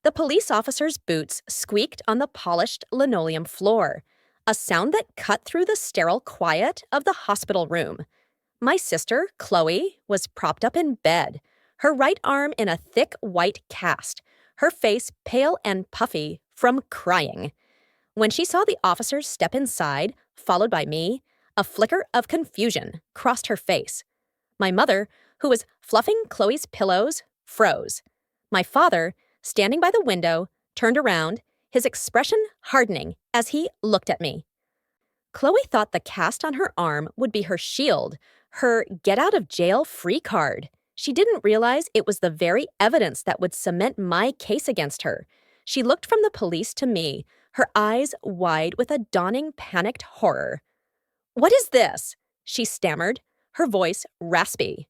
The police officer's boots squeaked on the polished linoleum floor, a sound that cut through the sterile quiet of the hospital room. My sister, Chloe, was propped up in bed, her right arm in a thick white cast, her face pale and puffy from crying. When she saw the officers step inside, followed by me, a flicker of confusion crossed her face. My mother, who was fluffing Chloe's pillows, froze. My father, standing by the window, turned around, his expression hardening as he looked at me. Chloe thought the cast on her arm would be her shield, her get-out-of-jail-free card. She didn't realize it was the very evidence that would cement my case against her. She looked from the police to me, her eyes wide with a dawning panicked horror. "What is this?" she stammered, her voice raspy.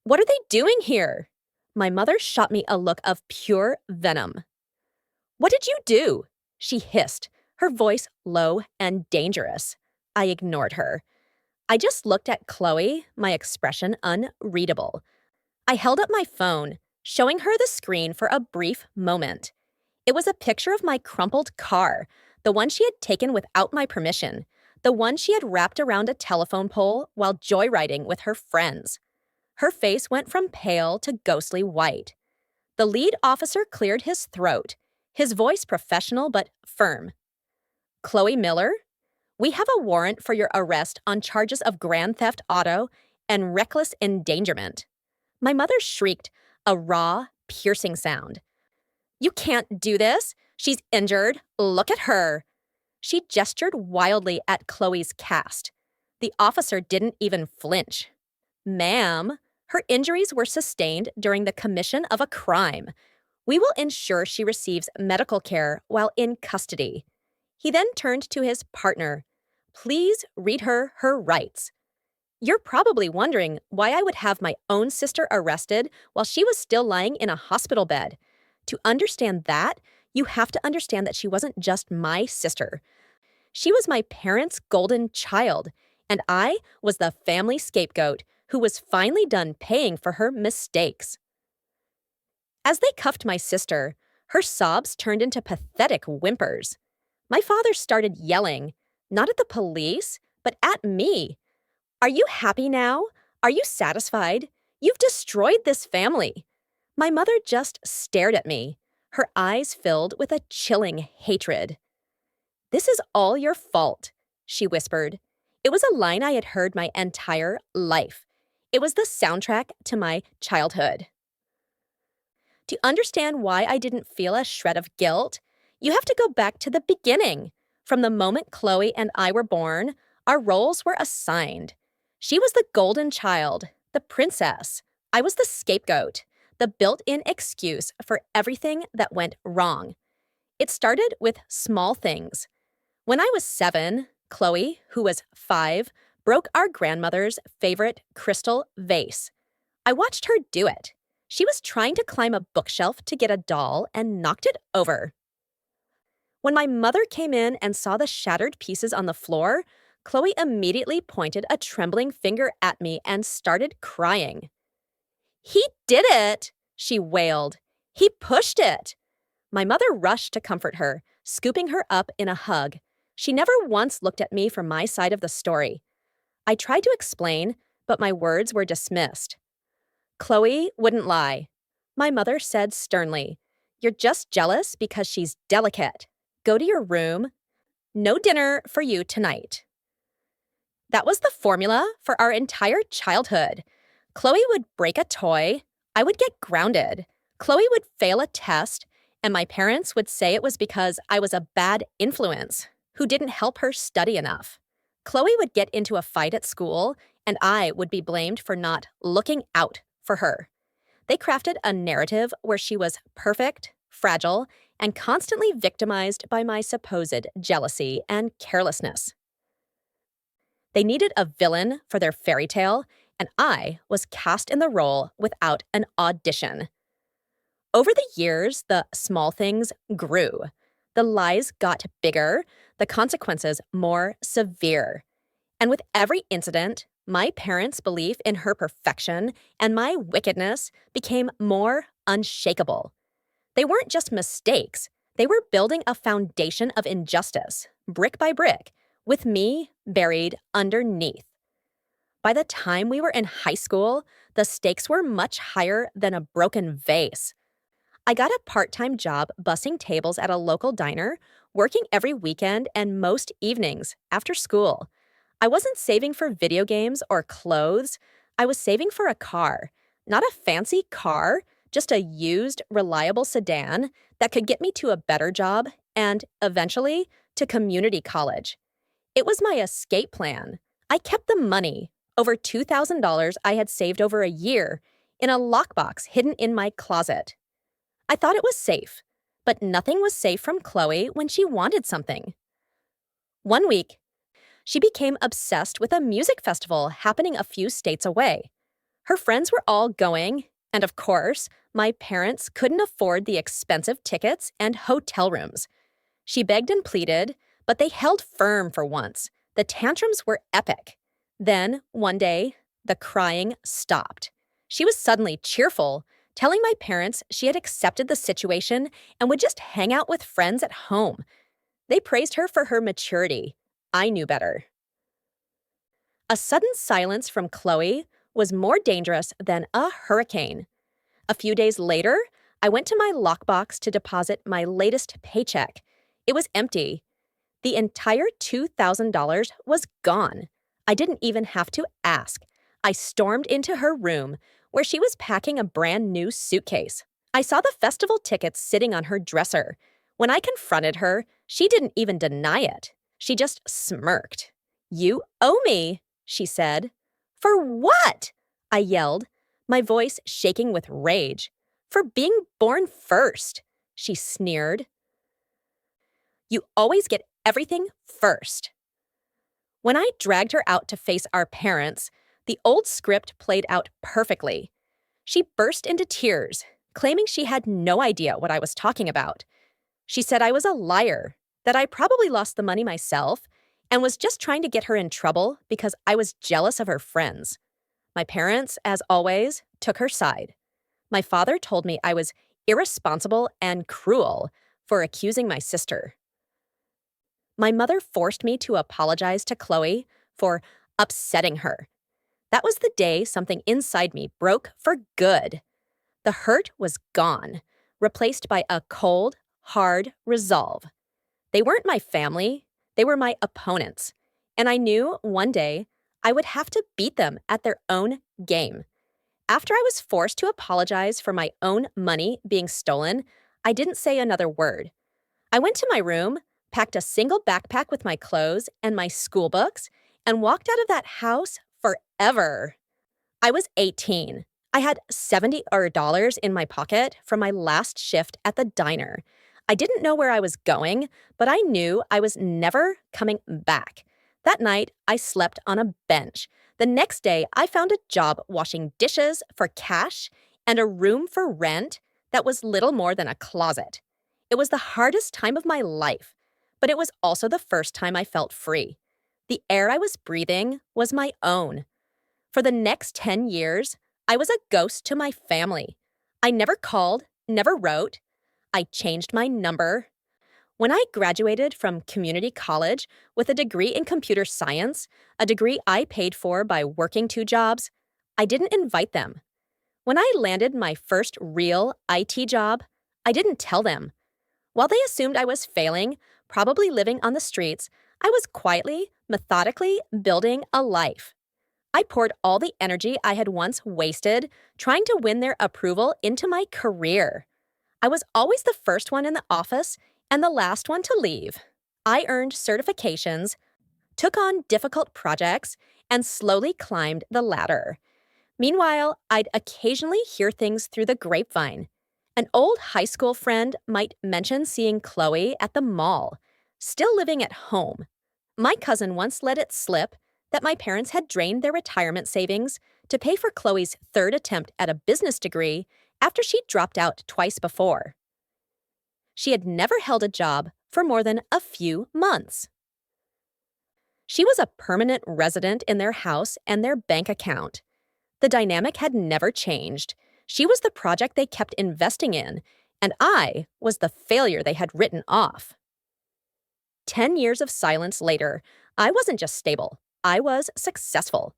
"What are they doing here?" My mother shot me a look of pure venom. "What did you do?" she hissed, her voice low and dangerous. I ignored her. I just looked at Chloe, my expression unreadable. I held up my phone, showing her the screen for a brief moment. It was a picture of my crumpled car, the one she had taken without my permission, the one she had wrapped around a telephone pole while joyriding with her friends. Her face went from pale to ghostly white. The lead officer cleared his throat, his voice professional but firm. "Chloe Miller, we have a warrant for your arrest on charges of grand theft auto and reckless endangerment." My mother shrieked, a raw, piercing sound. "You can't do this. She's injured. Look at her." She gestured wildly at Chloe's cast. The officer didn't even flinch. "Ma'am, her injuries were sustained during the commission of a crime. We will ensure she receives medical care while in custody." He then turned to his partner. "Please read her her rights." You're probably wondering why I would have my own sister arrested while she was still lying in a hospital bed. To understand that, you have to understand that she wasn't just my sister. She was my parents' golden child, and I was the family scapegoat who was finally done paying for her mistakes. As they cuffed my sister, her sobs turned into pathetic whimpers. My father started yelling, not at the police, but at me. "Are you happy now? Are you satisfied? You've destroyed this family." My mother just stared at me, her eyes filled with a chilling hatred. "This is all your fault," she whispered. It was a line I had heard my entire life. It was the soundtrack to my childhood. To understand why I didn't feel a shred of guilt, you have to go back to the beginning. From the moment Chloe and I were born, our roles were assigned. She was the golden child, the princess. I was the scapegoat, the built-in excuse for everything that went wrong. It started with small things. When I was 7, Chloe, who was 5, broke our grandmother's favorite crystal vase. I watched her do it. She was trying to climb a bookshelf to get a doll and knocked it over. When my mother came in and saw the shattered pieces on the floor, Chloe immediately pointed a trembling finger at me and started crying. "He did it!" she wailed. "He pushed it!" My mother rushed to comfort her, scooping her up in a hug. She never once looked at me from my side of the story. I tried to explain, but my words were dismissed. "Chloe wouldn't lie," my mother said sternly. "You're just jealous because she's delicate. Go to your room. No dinner for you tonight." That was the formula for our entire childhood. Chloe would break a toy, I would get grounded. Chloe would fail a test, and my parents would say it was because I was a bad influence who didn't help her study enough. Chloe would get into a fight at school, and I would be blamed for not looking out for her. They crafted a narrative where she was perfect, fragile, and constantly victimized by my supposed jealousy and carelessness. They needed a villain for their fairy tale, and I was cast in the role without an audition. Over the years, the small things grew. The lies got bigger, the consequences more severe. And with every incident, my parents' belief in her perfection and my wickedness became more unshakable. They weren't just mistakes, they were building a foundation of injustice, brick by brick, with me buried underneath. By the time we were in high school, the stakes were much higher than a broken vase. I got a part-time job bussing tables at a local diner, working every weekend and most evenings after school. I wasn't saving for video games or clothes. I was saving for a car. Not a fancy car, just a used, reliable sedan that could get me to a better job and, eventually, to community college. It was my escape plan. I kept the money, over $2,000 I had saved over a year, in a lockbox hidden in my closet. I thought it was safe, but nothing was safe from Chloe when she wanted something. One week, she became obsessed with a music festival happening a few states away. Her friends were all going, and of course, my parents couldn't afford the expensive tickets and hotel rooms. She begged and pleaded, but they held firm for once. The tantrums were epic. Then, one day, the crying stopped. She was suddenly cheerful, telling my parents she had accepted the situation and would just hang out with friends at home. They praised her for her maturity. I knew better. A sudden silence from Chloe was more dangerous than a hurricane. A few days later, I went to my lockbox to deposit my latest paycheck. It was empty. The entire $2,000 was gone. I didn't even have to ask. I stormed into her room, where she was packing a brand new suitcase. I saw the festival tickets sitting on her dresser. When I confronted her, she didn't even deny it. She just smirked. "You owe me," she said. "For what?" I yelled, my voice shaking with rage. "For being born first," she sneered. "You always get everything first." When I dragged her out to face our parents, the old script played out perfectly. She burst into tears, claiming she had no idea what I was talking about. She said I was a liar, that I probably lost the money myself, and was just trying to get her in trouble because I was jealous of her friends. My parents, as always, took her side. My father told me I was irresponsible and cruel for accusing my sister. My mother forced me to apologize to Chloe for upsetting her. That was the day something inside me broke for good. The hurt was gone, replaced by a cold, hard resolve. They weren't my family, they were my opponents, and I knew one day I would have to beat them at their own game. After I was forced to apologize for my own money being stolen, I didn't say another word. I went to my room, packed a single backpack with my clothes and my school books, and walked out of that house forever. I was 18. I had $70 in my pocket from my last shift at the diner. I didn't know where I was going, but I knew I was never coming back. That night, I slept on a bench. The next day, I found a job washing dishes for cash and a room for rent that was little more than a closet. It was the hardest time of my life, but it was also the first time I felt free. The air I was breathing was my own. For the next 10 years, I was a ghost to my family. I never called, never wrote. I changed my number. When I graduated from community college with a degree in computer science, a degree I paid for by working 2 jobs, I didn't invite them. When I landed my first real IT job, I didn't tell them. While they assumed I was failing, probably living on the streets, I was quietly, methodically building a life. I poured all the energy I had once wasted trying to win their approval into my career. I was always the first one in the office and the last one to leave. I earned certifications, took on difficult projects, and slowly climbed the ladder. Meanwhile, I'd occasionally hear things through the grapevine. An old high school friend might mention seeing Chloe at the mall, still living at home. My cousin once let it slip that my parents had drained their retirement savings to pay for Chloe's 3rd attempt at a business degree after she dropped out twice before. She had never held a job for more than a few months. She was a permanent resident in their house and their bank account. The dynamic had never changed. She was the project they kept investing in, and I was the failure they had written off. 10 years of silence later, I wasn't just stable, I was successful.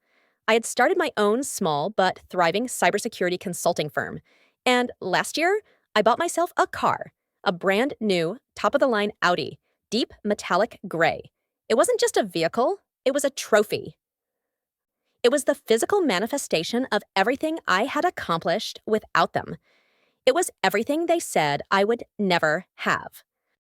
I had started my own small but thriving cybersecurity consulting firm, and last year, I bought myself a car, a brand new, top of the line Audi, deep metallic gray. It wasn't just a vehicle, it was a trophy. It was the physical manifestation of everything I had accomplished without them. It was everything they said I would never have.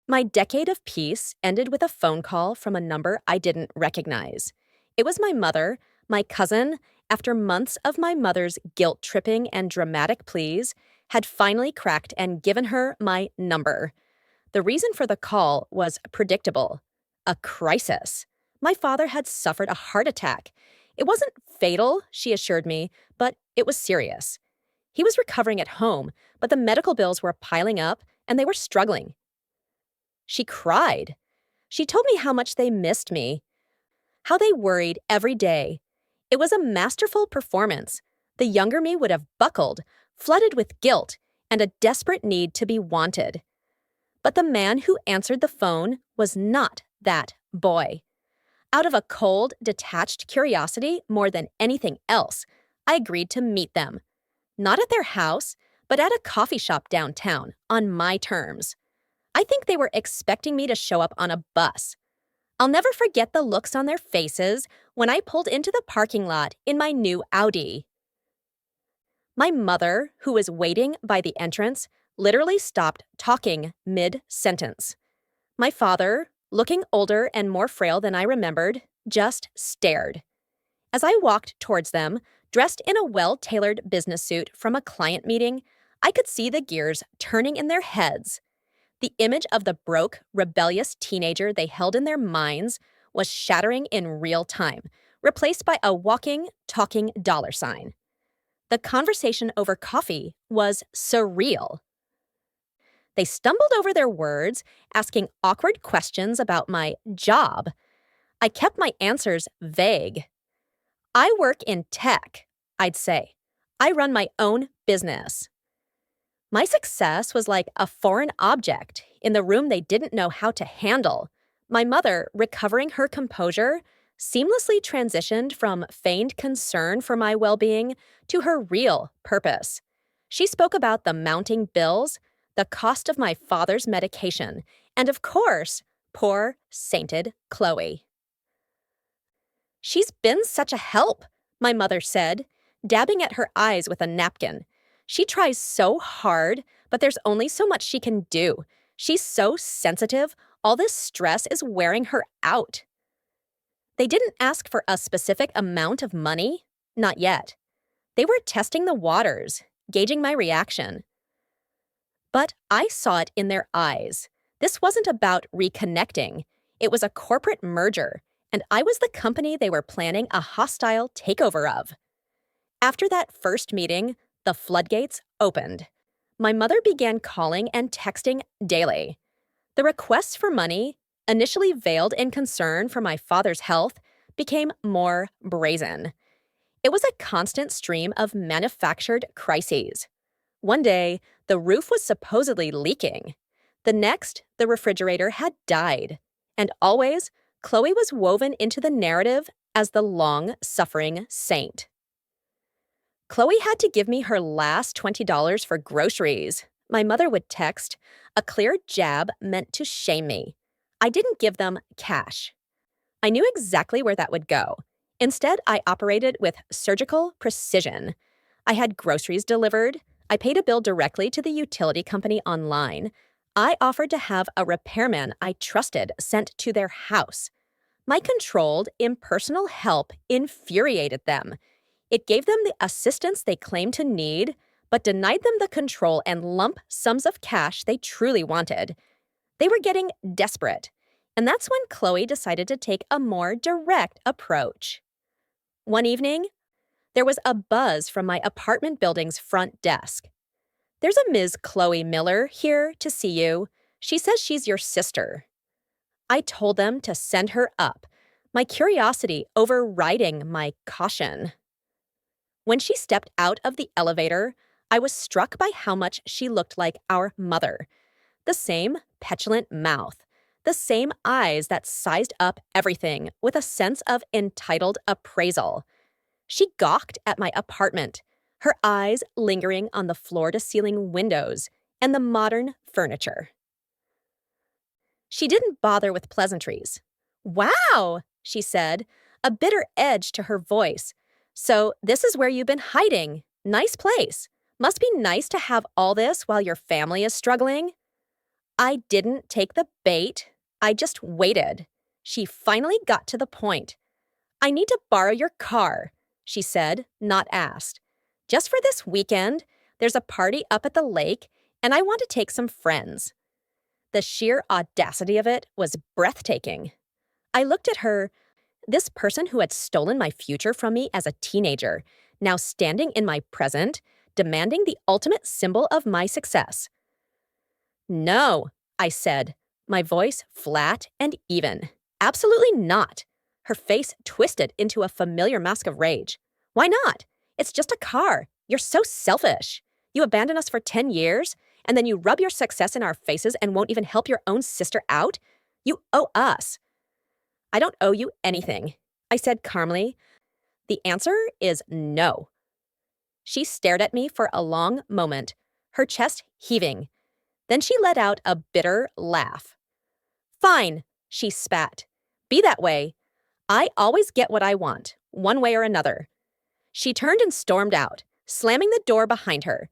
My decade of peace ended with a phone call from a number I didn't recognize. It was my mother, my cousin, after months of my mother's guilt-tripping and dramatic pleas, had finally cracked and given her my number. The reason for the call was predictable: a crisis. My father had suffered a heart attack. It wasn't fatal, she assured me, but it was serious. He was recovering at home, but the medical bills were piling up and they were struggling. She cried. She told me how much they missed me, how they worried every day. It was a masterful performance. The younger me would have buckled, flooded with guilt and a desperate need to be wanted. But the man who answered the phone was not that boy. Out of a cold, detached curiosity more than anything else, I agreed to meet them. Not at their house, but at a coffee shop downtown, on my terms. I think they were expecting me to show up on a bus. I'll never forget the looks on their faces when I pulled into the parking lot in my new Audi. My mother, who was waiting by the entrance, literally stopped talking mid-sentence. My father, looking older and more frail than I remembered, just stared. As I walked towards them, dressed in a well-tailored business suit from a client meeting, I could see the gears turning in their heads. The image of the broke, rebellious teenager they held in their minds was shattering in real time, replaced by a walking, talking dollar sign. The conversation over coffee was surreal. They stumbled over their words, asking awkward questions about my job. I kept my answers vague. I work in tech, I'd say. I run my own business. My success was like a foreign object in the room they didn't know how to handle. My mother, recovering her composure, seamlessly transitioned from feigned concern for my well-being to her real purpose. She spoke about the mounting bills, the cost of my father's medication, and of course, poor, sainted Chloe. "She's been such a help," my mother said, dabbing at her eyes with a napkin. "She tries so hard, but there's only so much she can do. She's so sensitive, all this stress is wearing her out." They didn't ask for a specific amount of money, not yet. They were testing the waters, gauging my reaction. But I saw it in their eyes. This wasn't about reconnecting. It was a corporate merger, and I was the company they were planning a hostile takeover of. After that first meeting, the floodgates opened. My mother began calling and texting daily. The requests for money, initially veiled in concern for my father's health, became more brazen. It was a constant stream of manufactured crises. One day, the roof was supposedly leaking. The next, the refrigerator had died. And always, Chloe was woven into the narrative as the long-suffering saint. "Chloe had to give me her last $20 for groceries," my mother would text, a clear jab meant to shame me. I didn't give them cash. I knew exactly where that would go. Instead, I operated with surgical precision. I had groceries delivered. I paid a bill directly to the utility company online. I offered to have a repairman I trusted sent to their house. My controlled, impersonal help infuriated them. It gave them the assistance they claimed to need, but denied them the control and lump sums of cash they truly wanted. They were getting desperate, and that's when Chloe decided to take a more direct approach. One evening, there was a buzz from my apartment building's front desk. "There's a Ms. Chloe Miller here to see you. She says she's your sister." I told them to send her up, my curiosity overriding my caution. When she stepped out of the elevator, I was struck by how much she looked like our mother. The same petulant mouth, the same eyes that sized up everything with a sense of entitled appraisal. She gawked at my apartment, her eyes lingering on the floor-to-ceiling windows and the modern furniture. She didn't bother with pleasantries. "Wow," she said, a bitter edge to her voice. "So this is where you've been hiding. Nice place. Must be nice to have all this while your family is struggling." I didn't take the bait. I just waited. She finally got to the point. "I need to borrow your car," she said, not asked. "Just for this weekend. There's a party up at the lake, and I want to take some friends." The sheer audacity of it was breathtaking. I looked at her, this person who had stolen my future from me as a teenager, now standing in my present, demanding the ultimate symbol of my success. "No," I said, my voice flat and even. "Absolutely not." Her face twisted into a familiar mask of rage. "Why not? It's just a car. You're so selfish. You abandoned us for 10 years, and then you rub your success in our faces and won't even help your own sister out? You owe us." "I don't owe you anything," I said calmly. "The answer is no." She stared at me for a long moment, her chest heaving. Then she let out a bitter laugh. "Fine," she spat. "Be that way. I always get what I want, one way or another." She turned and stormed out, slamming the door behind her.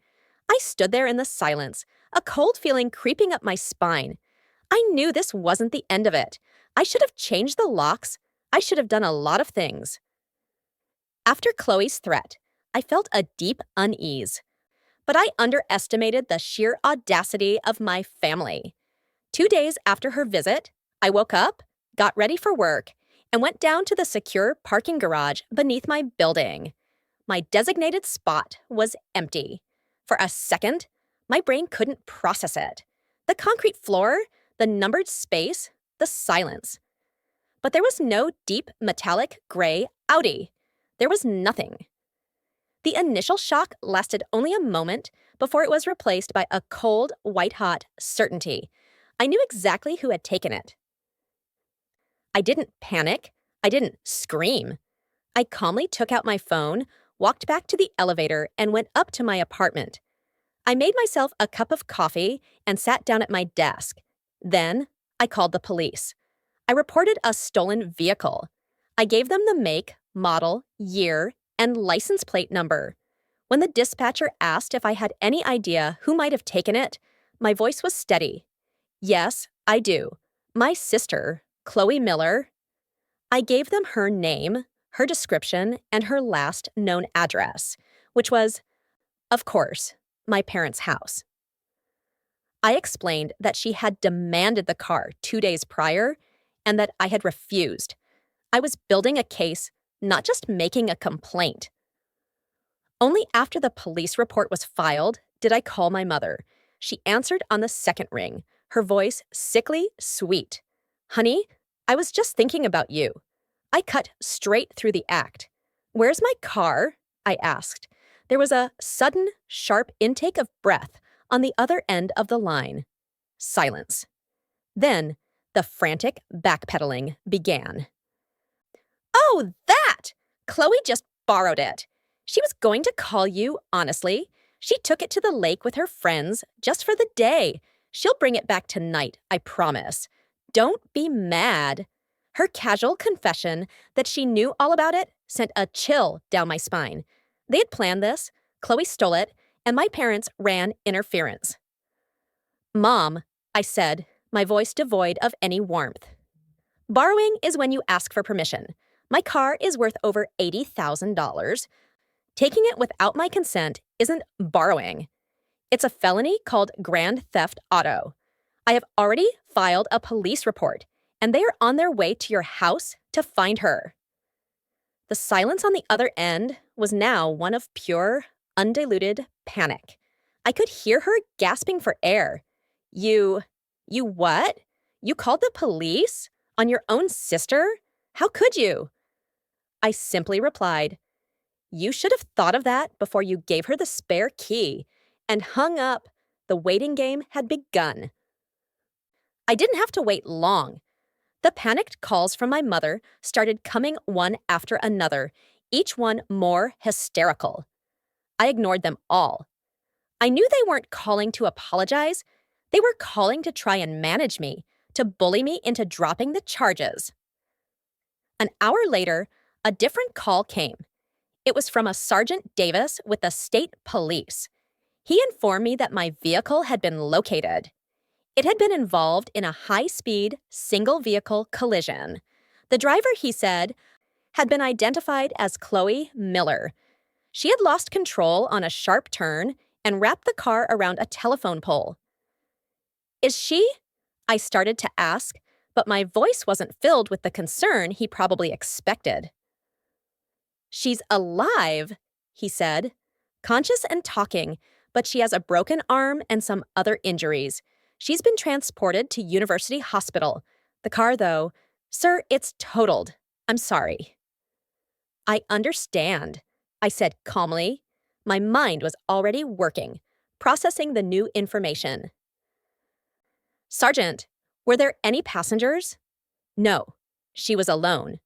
I stood there in the silence, a cold feeling creeping up my spine. I knew this wasn't the end of it. I should have changed the locks. I should have done a lot of things. After Chloe's threat, I felt a deep unease. But I underestimated the sheer audacity of my family. 2 days after her visit, I woke up, got ready for work, and went down to the secure parking garage beneath my building. My designated spot was empty. For a second, my brain couldn't process it. The concrete floor, the numbered space, the silence. But there was no deep metallic gray Audi. There was nothing. The initial shock lasted only a moment before it was replaced by a cold, white-hot certainty. I knew exactly who had taken it. I didn't panic. I didn't scream. I calmly took out my phone, walked back to the elevator, and went up to my apartment. I made myself a cup of coffee and sat down at my desk. Then I called the police. I reported a stolen vehicle. I gave them the make, model, year, and license plate number. When the dispatcher asked if I had any idea who might have taken it, my voice was steady. "Yes, I do. My sister, Chloe Miller." I gave them her name, her description, and her last known address, which was, of course, my parents' house. I explained that she had demanded the car 2 days prior and that I had refused. I was building a case, not just making a complaint. Only after the police report was filed did I call my mother. She answered on the second ring, her voice sickly sweet. "Honey, I was just thinking about you." I cut straight through the act. "Where's my car?" I asked. There was a sudden, sharp intake of breath on the other end of the line. Silence. Then, the frantic backpedaling began. "Oh, that! Chloe just borrowed it. She was going to call you, honestly. She took it to the lake with her friends just for the day. She'll bring it back tonight, I promise. Don't be mad." Her casual confession that she knew all about it sent a chill down my spine. They had planned this, Chloe stole it, and my parents ran interference. "Mom," I said, my voice devoid of any warmth. "Borrowing is when you ask for permission. My car is worth over $80,000. Taking it without my consent isn't borrowing. It's a felony called grand theft auto. I have already filed a police report, and they are on their way to your house to find her." The silence on the other end was now one of pure, undiluted panic. I could hear her gasping for air. You what? You called the police? On your own sister? How could you?" I simply replied, You should have thought of that before you gave her the spare key and hung up. The waiting game had begun. I didn't have to wait long. The panicked calls from my mother started coming one after another, each one more hysterical. I ignored them all. I knew they weren't calling to apologize. They were calling to try and manage me, to bully me into dropping the charges. An hour later, a different call came. It was from a Sergeant Davis with the state police. He informed me that my vehicle had been located. It had been involved in a high-speed, single-vehicle collision. The driver, he said, had been identified as Chloe Miller. She had lost control on a sharp turn and wrapped the car around a telephone pole. Is she? I started to ask, but my voice wasn't filled with the concern he probably expected. She's alive, he said, conscious and talking, but she has a broken arm and some other injuries. She's been transported to University Hospital. The car, though, sir, it's totaled. I'm sorry. I understand, I said calmly. My mind was already working, processing the new information. Sergeant, were there any passengers? No, she was alone.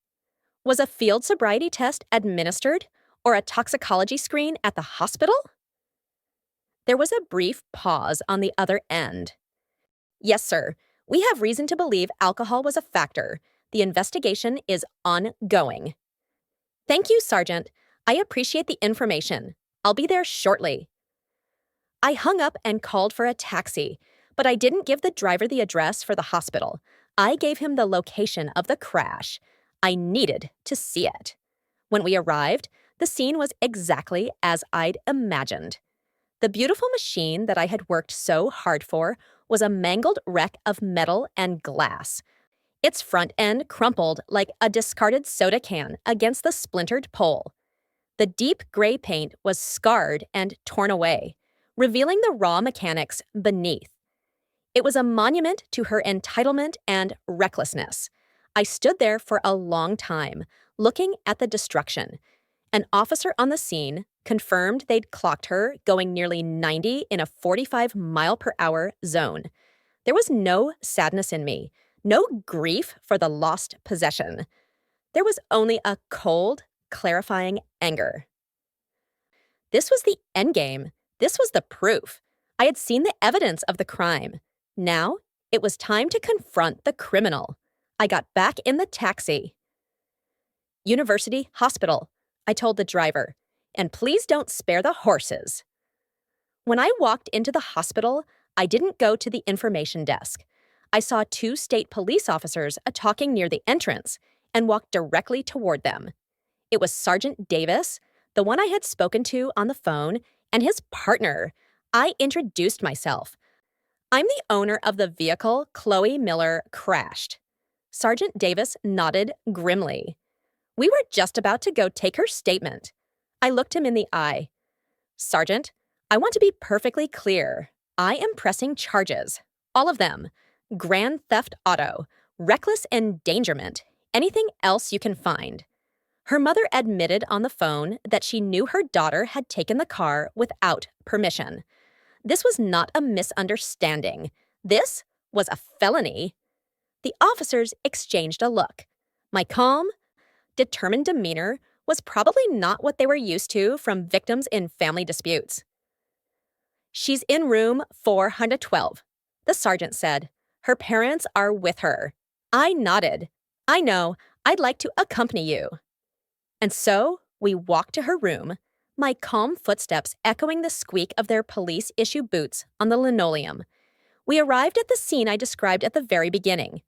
Was a field sobriety test administered or a toxicology screen at the hospital? There was a brief pause on the other end. Yes, sir. We have reason to believe alcohol was a factor. The investigation is ongoing. Thank you, Sergeant. I appreciate the information. I'll be there shortly. I hung up and called for a taxi, but I didn't give the driver the address for the hospital. I gave him the location of the crash. I needed to see it. When we arrived, the scene was exactly as I'd imagined. The beautiful machine that I had worked so hard for was a mangled wreck of metal and glass. Its front end crumpled like a discarded soda can against the splintered pole. The deep gray paint was scarred and torn away, revealing the raw mechanics beneath. It was a monument to her entitlement and recklessness. I stood there for a long time, looking at the destruction. An officer on the scene confirmed they'd clocked her going nearly 90 in a 45-mile-per-hour zone. There was no sadness in me, no grief for the lost possession. There was only a cold, clarifying anger. This was the endgame. This was the proof. I had seen the evidence of the crime. Now, it was time to confront the criminal. I got back in the taxi. University Hospital, I told the driver, and please don't spare the horses. When I walked into the hospital, I didn't go to the information desk. I saw two state police officers talking near the entrance and walked directly toward them. It was Sergeant Davis, the one I had spoken to on the phone, and his partner. I introduced myself. I'm the owner of the vehicle Chloe Miller crashed. Sergeant Davis nodded grimly. We were just about to go take her statement. I looked him in the eye. Sergeant, I want to be perfectly clear. I am pressing charges. All of them. Grand theft auto, reckless endangerment, anything else you can find. Her mother admitted on the phone that she knew her daughter had taken the car without permission. This was not a misunderstanding. This was a felony. The officers exchanged a look. My calm, determined demeanor was probably not what they were used to from victims in family disputes. She's in room 412, the sergeant said. Her parents are with her. I nodded. I know, I'd like to accompany you. And so we walked to her room, my calm footsteps echoing the squeak of their police-issue boots on the linoleum. We arrived at the scene I described at the very beginning.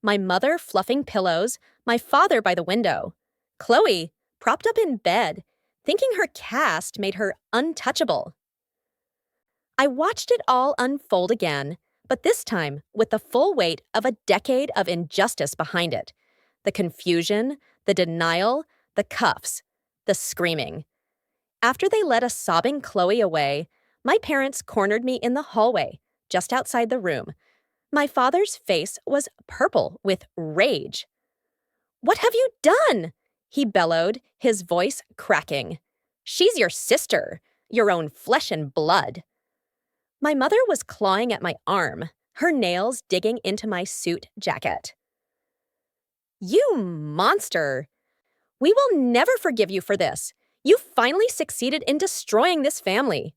My mother fluffing pillows, my father by the window. Chloe, propped up in bed, thinking her cast made her untouchable. I watched it all unfold again, but this time with the full weight of a decade of injustice behind it. The confusion, the denial, the cuffs, the screaming. After they led a sobbing Chloe away, my parents cornered me in the hallway, just outside the room. My father's face was purple with rage. "What have you done?" he bellowed, his voice cracking. She's your sister, your own flesh and blood. My mother was clawing at my arm, her nails digging into my suit jacket. You monster! We will never forgive you for this. You finally succeeded in destroying this family.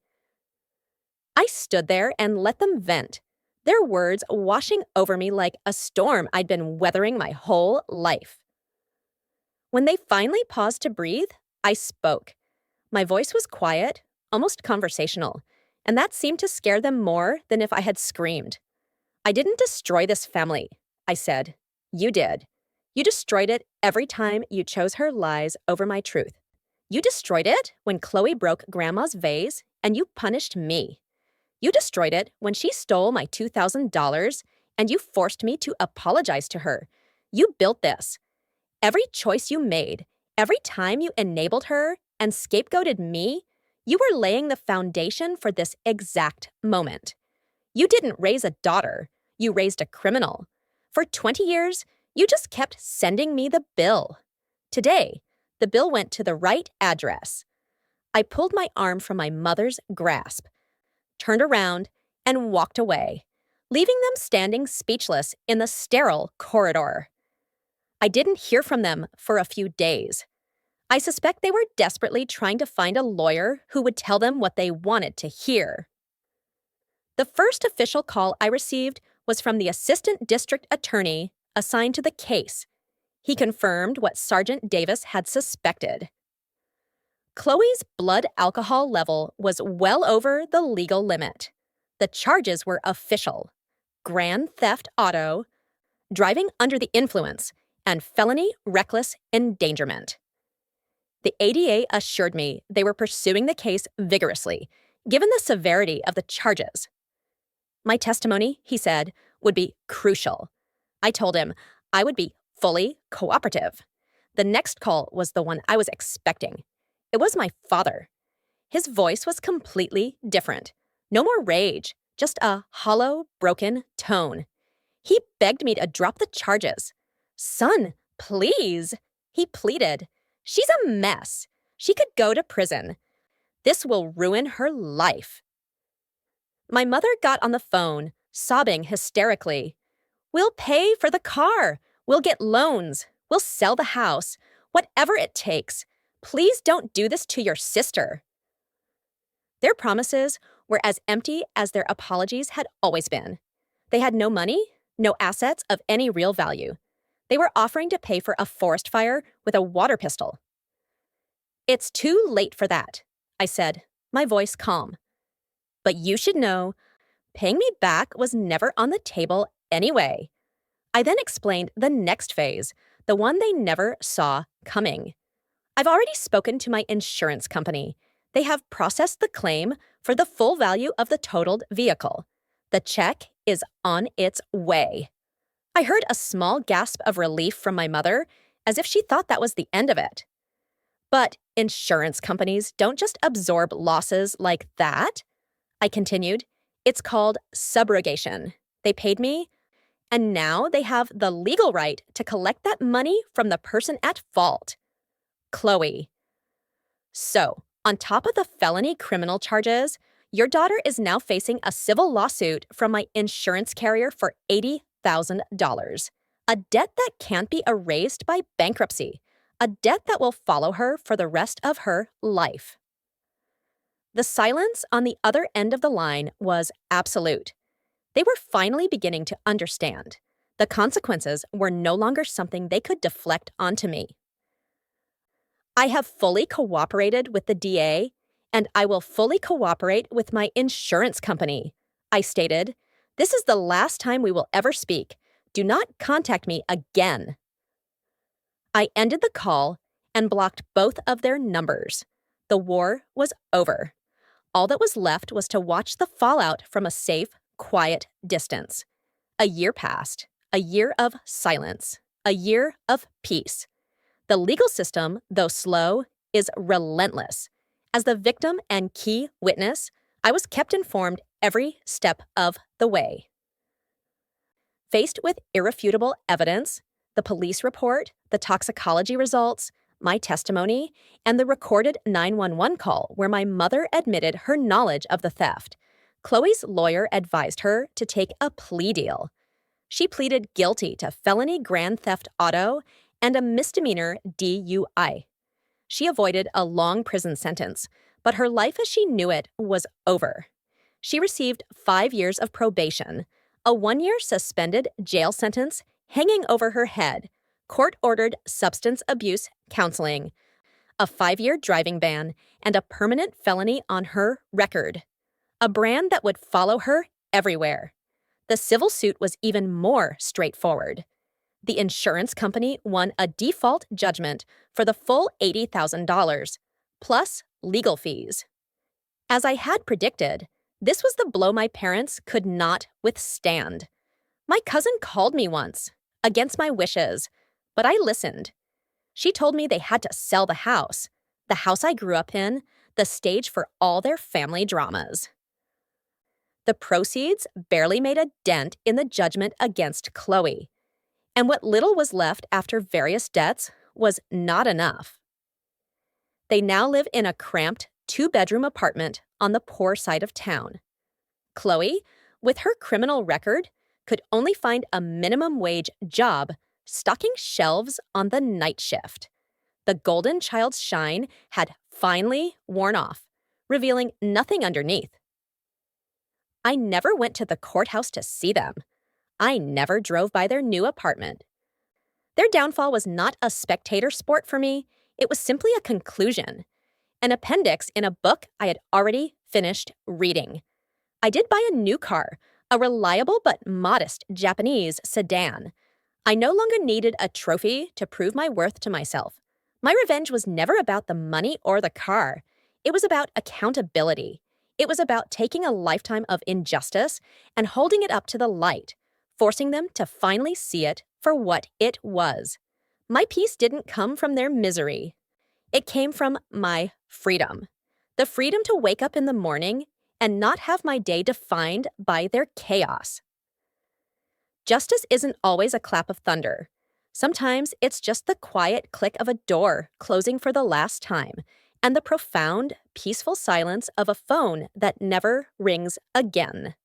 I stood there and let them vent, their words washing over me like a storm I'd been weathering my whole life. When they finally paused to breathe, I spoke. My voice was quiet, almost conversational, and that seemed to scare them more than if I had screamed. I didn't destroy this family, I said. You did. You destroyed it every time you chose her lies over my truth. You destroyed it when Chloe broke Grandma's vase, and you punished me. You destroyed it when she stole my $2,000, and you forced me to apologize to her. You built this. Every choice you made, every time you enabled her and scapegoated me, you were laying the foundation for this exact moment. You didn't raise a daughter, you raised a criminal. For 20 years, you just kept sending me the bill. Today, the bill went to the right address. I pulled my arm from my mother's grasp, turned around, and walked away, leaving them standing speechless in the sterile corridor. I didn't hear from them for a few days. I suspect they were desperately trying to find a lawyer who would tell them what they wanted to hear. The first official call I received was from the assistant district attorney assigned to the case. He confirmed what Sergeant Davis had suspected. Chloe's blood alcohol level was well over the legal limit. The charges were official: grand theft auto, driving under the influence, and felony reckless endangerment. The ADA assured me they were pursuing the case vigorously, given the severity of the charges. My testimony, he said, would be crucial. I told him I would be fully cooperative. The next call was the one I was expecting. It was my father. His voice was completely different. No more rage, just a hollow, broken tone. He begged me to drop the charges. Son, please, he pleaded. She's a mess. She could go to prison. This will ruin her life. My mother got on the phone, sobbing hysterically. We'll pay for the car. We'll get loans. We'll sell the house. Whatever it takes. Please don't do this to your sister. Their promises were as empty as their apologies had always been. They had no money, no assets of any real value. They were offering to pay for a forest fire with a water pistol. It's too late for that, I said, my voice calm. But you should know, paying me back was never on the table anyway. I then explained the next phase, the one they never saw coming. I've already spoken to my insurance company. They have processed the claim for the full value of the totaled vehicle. The check is on its way. I heard a small gasp of relief from my mother, as if she thought that was the end of it. But insurance companies don't just absorb losses like that, I continued. It's called subrogation. They paid me, and now they have the legal right to collect that money from the person at fault. Chloe. So, on top of the felony criminal charges, your daughter is now facing a civil lawsuit from my insurance carrier for $80,000. A debt that can't be erased by bankruptcy. A debt that will follow her for the rest of her life. The silence on the other end of the line was absolute. They were finally beginning to understand. The consequences were no longer something they could deflect onto me. I have fully cooperated with the DA, and I will fully cooperate with my insurance company, I stated. This is the last time we will ever speak. Do not contact me again. I ended the call and blocked both of their numbers. The war was over. All that was left was to watch the fallout from a safe, quiet distance. A year passed, a year of silence, a year of peace. The legal system, though slow, is relentless. As the victim and key witness, I was kept informed every step of the way. Faced with irrefutable evidence, the police report, the toxicology results, my testimony, and the recorded 911 call where my mother admitted her knowledge of the theft, Chloe's lawyer advised her to take a plea deal. She pleaded guilty to felony grand theft auto and a misdemeanor DUI. She avoided a long prison sentence, but her life as she knew it was over. She received 5 years of probation, a 1-year suspended jail sentence hanging over her head, court-ordered substance abuse counseling, a 5-year driving ban, and a permanent felony on her record. A brand that would follow her everywhere. The civil suit was even more straightforward. The insurance company won a default judgment for the full $80,000, plus legal fees. As I had predicted, this was the blow my parents could not withstand. My cousin called me once, against my wishes, but I listened. She told me they had to sell the house I grew up in, the stage for all their family dramas. The proceeds barely made a dent in the judgment against Chloe, and what little was left after various debts was not enough. They now live in a cramped 2-bedroom apartment on the poor side of town. Chloe, with her criminal record, could only find a minimum wage job stocking shelves on the night shift. The golden child's shine had finally worn off, revealing nothing underneath. I never went to the courthouse to see them. I never drove by their new apartment. Their downfall was not a spectator sport for me. It was simply a conclusion, an appendix in a book I had already finished reading. I did buy a new car, a reliable but modest Japanese sedan. I no longer needed a trophy to prove my worth to myself. My revenge was never about the money or the car. It was about accountability. It was about taking a lifetime of injustice and holding it up to the light, forcing them to finally see it for what it was. My peace didn't come from their misery. It came from my freedom. The freedom to wake up in the morning and not have my day defined by their chaos. Justice isn't always a clap of thunder. Sometimes it's just the quiet click of a door closing for the last time, and the profound, peaceful silence of a phone that never rings again.